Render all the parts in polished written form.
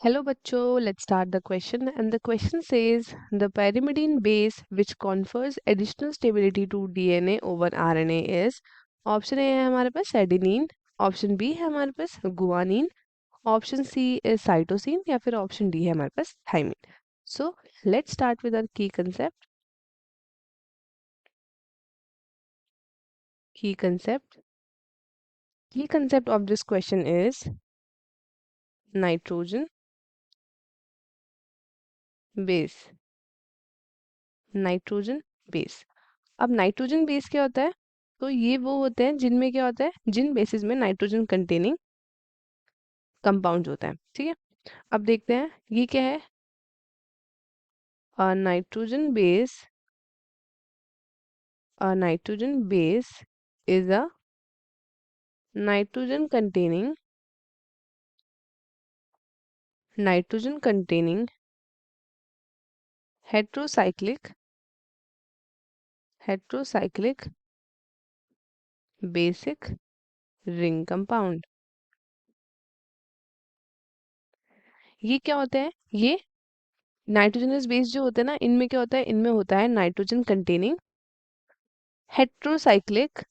Hello bachcho, let's start the question and the question says the pyrimidine base which confers additional stability to DNA over RNA is option A है हमारे पास adenine, option B है हमारे पास guanine, option C is cytosine या फिर option D है हमारे पास thymine. So let's start with our key concept. Key concept of this question is nitrogen base. Nitrogen base. अब नाइट्रोजन बेस क्या होता है? तो ये वो होते हैं जिनमें क्या होता है, जिन बेसिस में नाइट्रोजन कंटेनिंग कंपाउंड होता है. ठीक है, अब देखते हैं ये क्या है. Nitrogen base, nitrogen base is a nitrogen containing nitrogen containing heterocyclic heterocyclic basic ring compound. ये क्या होते हैं? ये नाइट्रोजनस बेस जो होते हैं ना, इनमें क्या होता है, इनमें होता है nitrogen containing heterocyclic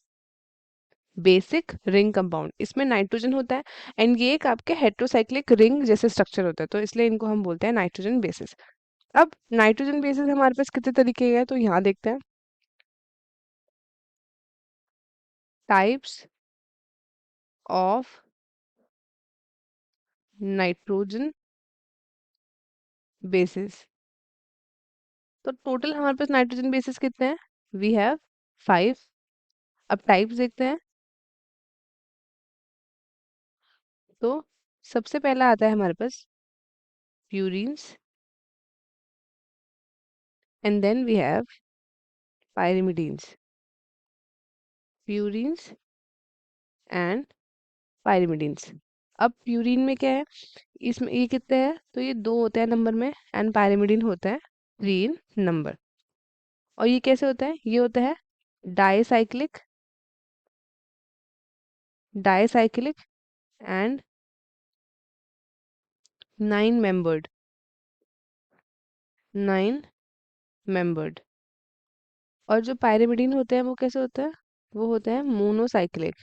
basic ring compound. इसमें नाइट्रोजन होता है एंड ये एक आपके हेट्रोसाइक्लिक रिंग जैसे स्ट्रक्चर होता है, तो इसलिए इनको हम बोलते हैं नाइट्रोजन बेसिस. अब नाइट्रोजन बेसिस हमारे पास कितने तरीके के हैं, तो यहाँ देखते हैं. Types of nitrogen bases. तो टोटल हमारे पास नाइट्रोजन बेसिस कितने हैं? We have 5. अब टाइप्स देखते हैं. तो सबसे पहला आता है हमारे पास purines and then we have pyrimidines. Purines and pyrimidines. अब प्यूरिन में क्या है, इसमें ये कितने हैं, तो ये 2 होते हैं नंबर में एंड पायरिमिडीन होता है 3 इन नंबर. और ये कैसे होता है? ये होता है डाईसाइक्लिक डाईसाइक्लिक एंड 9 मेंबर्ड 9 मेंबर्ड. और जो पायरिमिडीन होते हैं वो कैसे होते हैं? वो होते हैं मोनोसाइक्लिक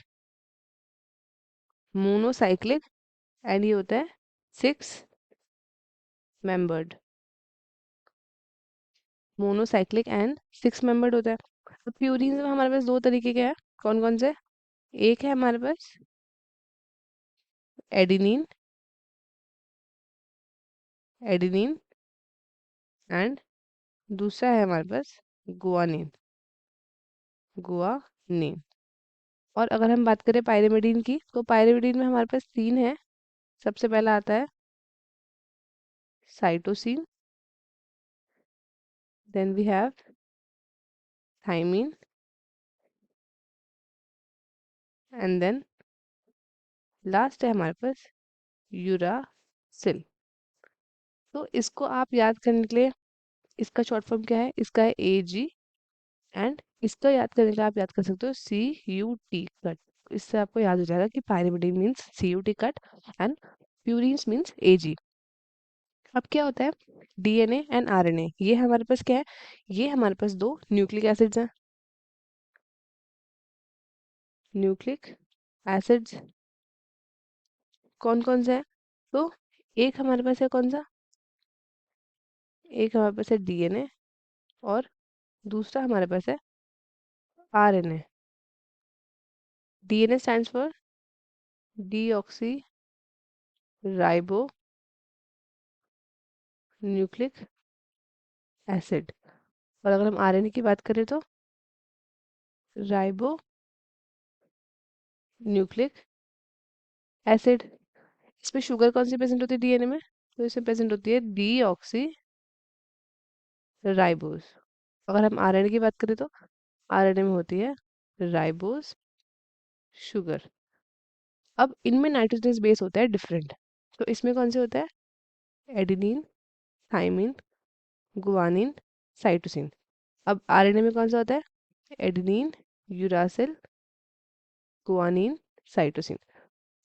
एंड ये होता है 6 मेंबर्ड. मोनोसाइक्लिक एंड 6 मेंबर्ड होता है. तो प्यूरिन में हमारे पास 2 तरीके के हैं. कौन कौन से? एक है हमारे पास एडिनिन एडिनिन एंड दूसरा है हमारे पास गुआनिन गुआनिन. और अगर हम बात करें पायरिमिडीन की, तो पायरिमिडीन में हमारे पास 3 है. सबसे पहला आता है cytosine, then we have thymine and then last है हमारे पास यूरासिल. तो इसको आप याद करने के लिए, इसका शॉर्ट फॉर्म क्या है? इसका है AG एंड इसका याद करने के लिए आप याद कर सकते हो CUT कट. इससे आपको याद हो जाएगा कि pyrimidine means CUT cut and purines means AG. अब क्या होता है, DNA एंड RNA, ये हमारे पास क्या है? ये हमारे पास 2 न्यूक्लिक एसिड्स हैं. न्यूक्लिक एसिड्स कौन कौन से हैं? तो एक हमारे पास है कौन सा? एक हमारे पास है DNA और दूसरा हमारे पास है RNA. DNA stands for deoxy ribo nucleic acid. और अगर हम RNA की बात करें तो राइबो न्यूक्लिक एसिड. इसमें शुगर कौन सी प्रेजेंट होती है DNA में? तो इसमें प्रेजेंट होती है डीऑक्सी राइबोस. अगर हम RNA की बात करें तो RNA में होती है राइबोस शुगर. अब इनमें नाइट्रोजनस बेस होता है डिफरेंट. तो इसमें कौन से होता है? Adenine, thymine, guanine, cytosine. अब RNA में कौन सा होता है? Adenine, uracil, guanine, cytosine.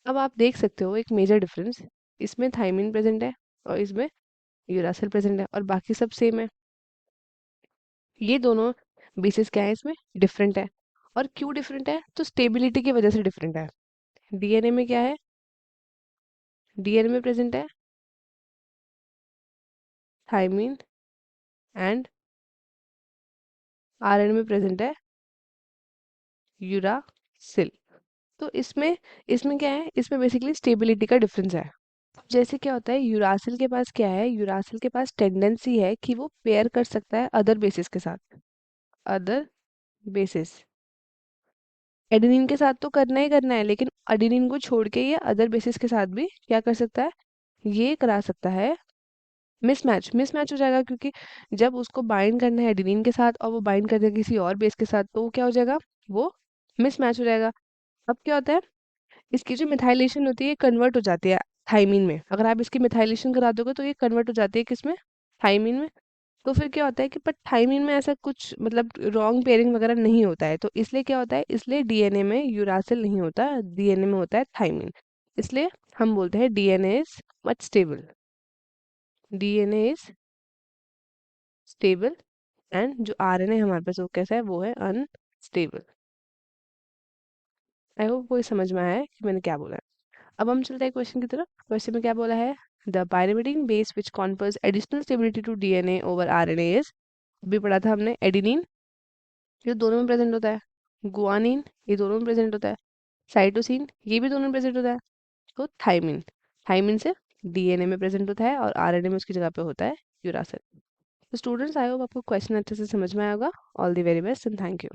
अब आप देख सकते हो एक मेजर डिफरेंस. इसमें थाइमिन प्रेजेंट है और इसमें यूरासिल प्रेजेंट है और बाकी सब सेम है। ये दोनों बेसिस क्या है इसमें, डिफरेंट है। और क्यों डिफरेंट है, तो स्टेबिलिटी की वजह से डिफरेंट है। डीएनए में क्या है, डीएनए में प्रेजेंट है थायमीन, एंड आरएनए में प्रेजेंट है यूरासिल। तो इसमें इसमें क्या है, इसमें बेसिकली स्टेबिलिटी का डिफरेंस है। जैसे क्या होता है, यूरासिल के पास क्या है, यूरासिल के पास टेंडेंसी है कि वो पेयर कर सकता है अदर बेसिस के साथ, अदर बेसिस। एडेनिन के साथ तो करना ही करना है, लेकिन एडेनिन को छोड़ के ये अदर बेसिस के साथ भी क्या कर सकता है, ये करा सकता है मिसमैच। मिसमैच हो जाएगा क्योंकि जब उसको बाइंड करना है एडेनिन के साथ और वो बाइंड कर देगा किसी और बेस के साथ, तो वो क्या हो जाएगा, वो मिसमैच हो जाएगा। अब क्या होता है, इसकी जो मिथाइलेशन होती है कन्वर्ट हो जाती है थाइमीन में। अगर आप इसकी मिथाइलेशन करा दोगे तो ये कन्वर्ट हो जाती है किसमें, थाइमीन में। तो फिर क्या होता है कि पर थाइमीन में ऐसा कुछ मतलब रॉन्ग पेयरिंग वगैरह नहीं होता है, तो इसलिए क्या होता है, इसलिए डीएनए में यूरासिल नहीं होता, डीएनए में होता है थाइमीन। इसलिए हम बोलते हैं DNA is much stable, DNA is stable, and जो आरएनए हमारे पास वो कैसा है, वो है अनस्टेबल। आई होप कोई समझ में आया है कि मैंने क्या बोला है। अब हम चलते हैं क्वेश्चन की तरफ। क्वेश्चन में क्या बोला है, the pyrimidine base which confers additional stability to DNA over RNA is, अभी पढ़ा था हमने एडिनिन, ये दोनों में प्रेजेंट होता है। गुआनिन, ये दोनों में प्रेजेंट होता है। साइटोसिन, ये भी दोनों में प्रेजेंट होता है। तो थाइमिन, थाइमिन से डीएनए में प्रेजेंट होता है और आरएनए में उसकी जगह पे होता है यूरासिल। तो स्टूडेंट्स, आई होप आपको क्वेश्चन अच्छे से समझ में आया होगा। All the very best and thank you.